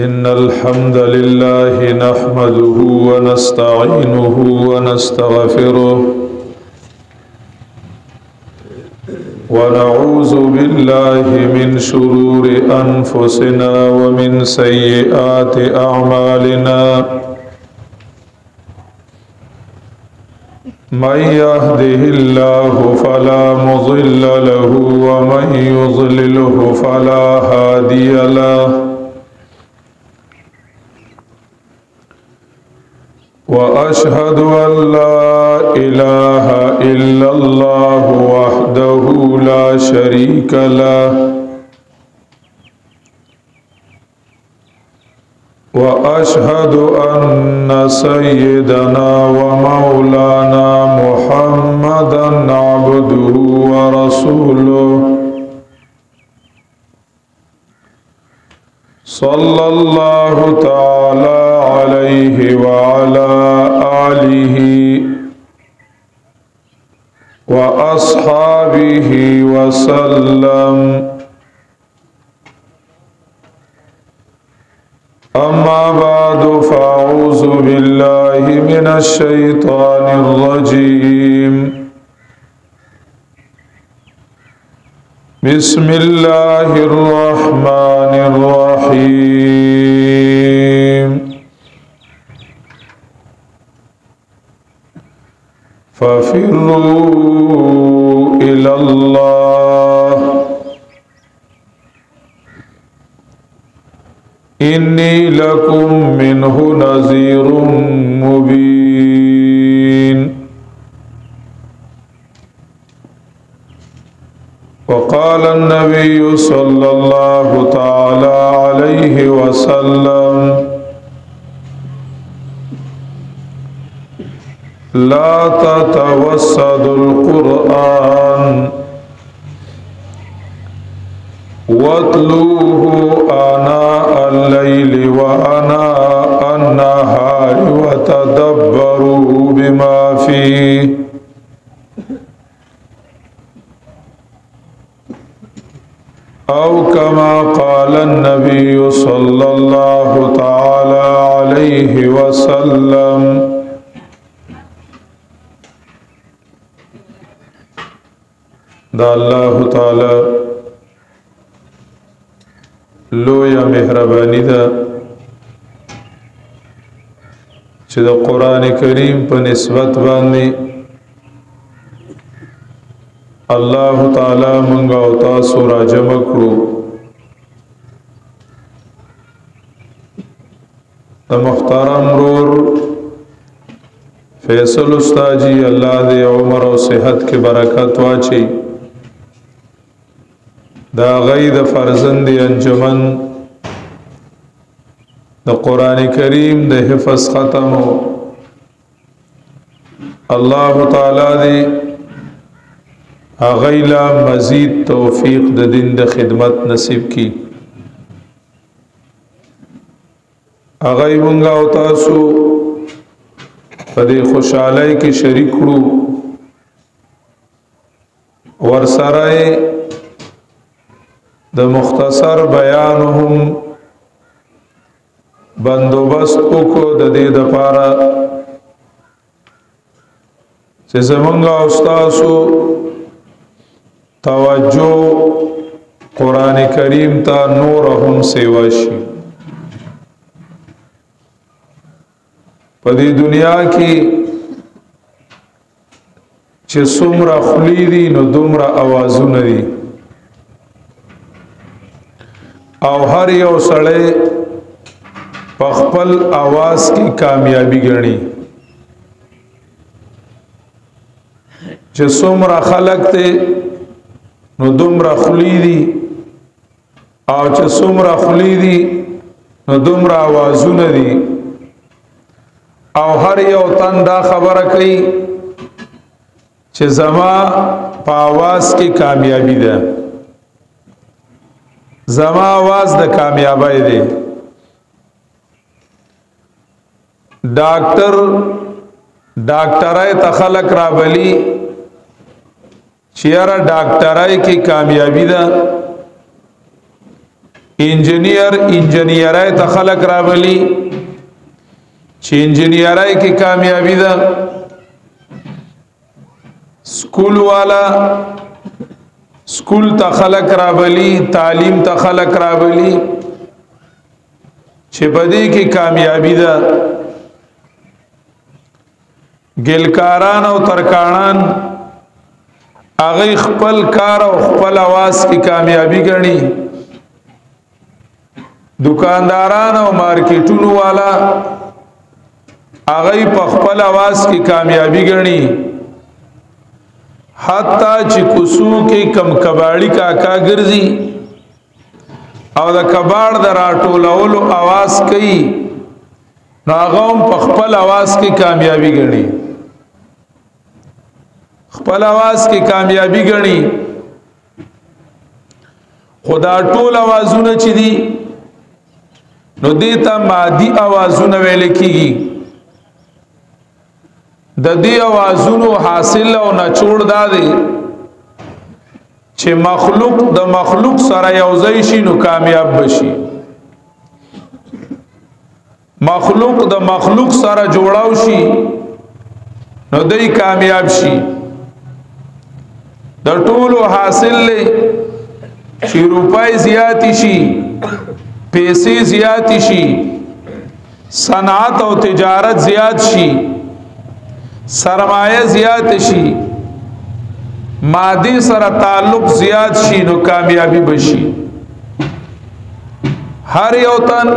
إن الحمد لله نحمده ونستعينه ونستغفره ونعوذ بالله من شرور أنفسنا ومن سيئات أعمالنا من يهده الله فلا مضل له ومن يضلله فلا هادي له وأشهد أن لا إله إلا الله وحده لا شريك له وأشهد أن سيدنا ومولانا محمدا عبده ورسوله صلى الله تعالى عليه وعلى آله وأصحابه وسلم أما بعد فأعوذ بالله من الشيطان الرجيم بسم الله الرحمن الرحيم ففروا إلى الله إني لكم منه نذير مبين وقال النبي صلى الله تعالى عليه وسلم لا تتوسدوا القرآن واتلوه آناء الليل وآناء النهار وتدبروا بما فيه أو كما قال النبي صلى الله تعالى عليه وسلم دا الله تعالى لویا مهربانی دا چې د قرآن کریم په نسبت باندې الله تعالی مونږ او تاسو راجمع کړو د محترم رور فیصل استاد جی الله دې عمر او صحت کې برکت واچي دا غید فرزند انجمن د قرآن کریم د حفظ ختمو الله تعالی دی اغیلا مزید توفیق د دین د خدمت نصیب کی اغی منگا و تاسو پدی خوشحالی کی شریک کرو ورسرائی د مختصر بیانهم بندوبست کو د دې د پاره چې زمونږ استادو توجه قران کریم ته نورهم سیوا شي په دې دنیا کې چې څومره خلی دي نو دومره اوازونه دي او هر یو سړی په خپل आवाज کی کامیابی ګڼي چې څومره خلق ته نو دومره خلی دي او چې څومره خلی دي نو دومره आवाजونه دي او هر یو تن دا خبره کوي چې زما په आवाज کی کامیابی ده زما आवाज د کامیابی دی ډاکټرای ته خلق را بلی چیرې ډاکټرای کی کامیابی ده انجینئرای ته خلق راولي چې انجینئرای کې کامیابی ده سکول والا سکول ته خلق راولي تعلیم ته خلق راولي چې بدی کې کامیابی ده ګلکاران او ترکانان هغه خپل کار او خپل आवाज کی کامیابی ګڼي دکانداران او مارکیټونو والا هغه په خپل आवाज کی کامیابی ګڼي حتی چې کوسو کې کم کباړی کاکا ګرځي او د کباړ د راټولولو आवाज کوي ناغوم په خپل आवाज کی کامیابی ګڼي خپل आवाज کی کامیابی ګڼي خدا ټول आवाजونه چې دي نو دیتا مادي आवाजونه ویل کیږي د دې आवाजونو حاصل او نچوړ دادي چې مخلوق د مخلوق سره یوځای شي نو کامیاب بشي مخلوق د مخلوق سره جوړاو شي نو دای کامیاب شي د ټولو حاصل له چې روپای زیات شي پیسې زیات شي صنعت او تجارت زیات شي سرمایه زیات شي مادي سره تعلق زیات شي نو کامیابی بشي هر یو تن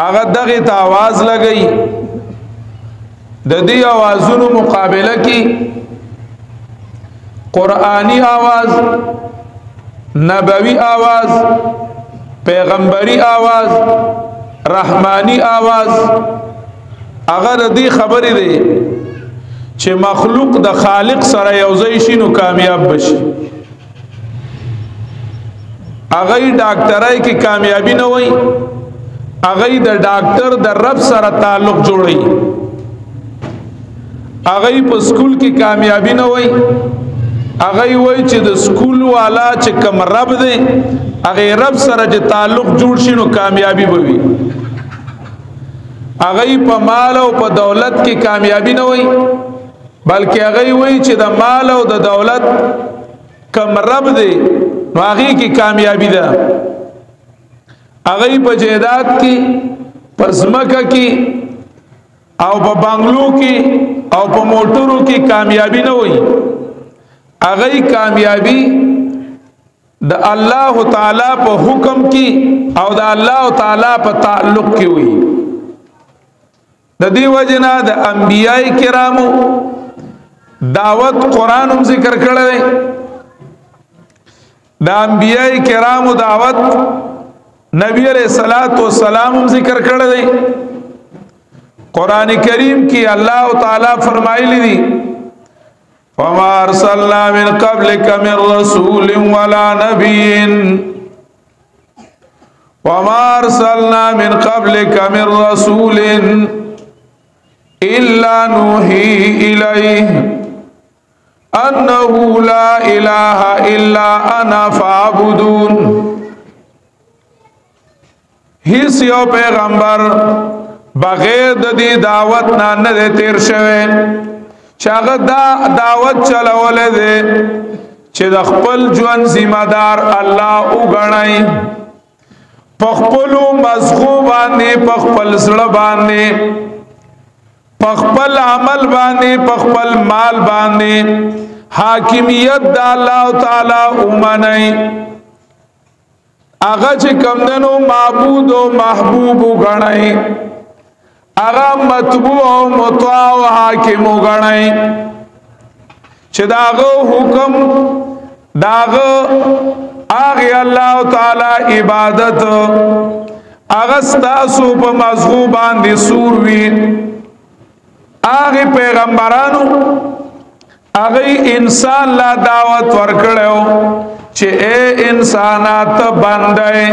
هغه دغه ته आवाज لګي د دې आवाजونو مقابله کې قرآنی आवाज نبوی आवाज پیغمبری आवाज رحمانی आवाज اگر دی خبری دی چې مخلوق د خالق سره یوځای شي نو کامیاب بشي اگر ډاکټرای کې کامیابی نه وای اگر د ډاکټر د رب سره تعلق جوړي اگر په سکول کې کامیابی نه وای اگر وای چې د سکول والا چې کم رب دی اگر رب سره چې تعلق جوړ شي نو کامیابی بوي اگر په مال او په دولت کې کامیابی نه وای بلکې اگر وای چې د مال او د دولت کم رب دی نو هغه کې کامیابی ده اگر په جیدات کې پزماکه کې او په بنگلو کې او په موټرو کې کامیابی نه وای اگر کامیابی د الله تعالی په حکم کې او د الله تعالی په تعلق کې وي د دې وجنا د انبیای کرامو دعوت قران هم ذکر کړل د انبیای کرامو دعوت نبی علیہ الصلوۃ والسلام هم ذکر کړل قران کریم کې الله تعالی فرمایلی دي وما ارسلنا من قبلك من رسول ولا نبي وما ارسلنا من قبلك من رسول الا نوحي اليه انه لا اله الا انا فاعبدون هیڅ یو پیغمبر بغیر د دې دعوت نه تیر شوی چاغه دا دعوت چلول دي چې د خپل ژوند ذمہ دار الله وګڼي په خپل مزغو باندې په خپل سړ باندې په خپل عمل باندې په خپل مال باندې حاکمیت د الله تعالی ومني هغه چې کمندنو معبود او محبوب وګڼي اغا مطبوع و مطاع و حاکم و گنائی چه داغو حکم داغو آغی اللہ تعالی عبادت اغستاسو پا مذغوبان دی سوروی آغی پیغمبرانو آغی انسان لا دعوت ورکڑیو چه اے انسانات بندائی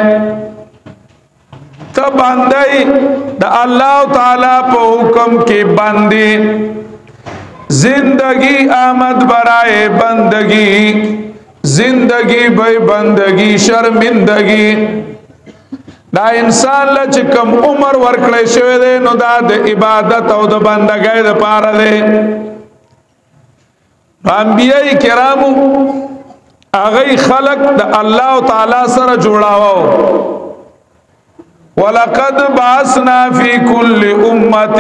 تا بندائی دا اللہ تعالی پا حکم کی بندی زندگی آمد برائے بندگی زندگی بے بندگی شرمندگی دا انسان لا چې کم عمر ورکړی شوی دی نو دا د عبادت او د بندګۍ دپاره دی. انبیاء کرامو هغوی خلق د الله تعالی سره جوړاوه. ولقد بعثنا فی کل امة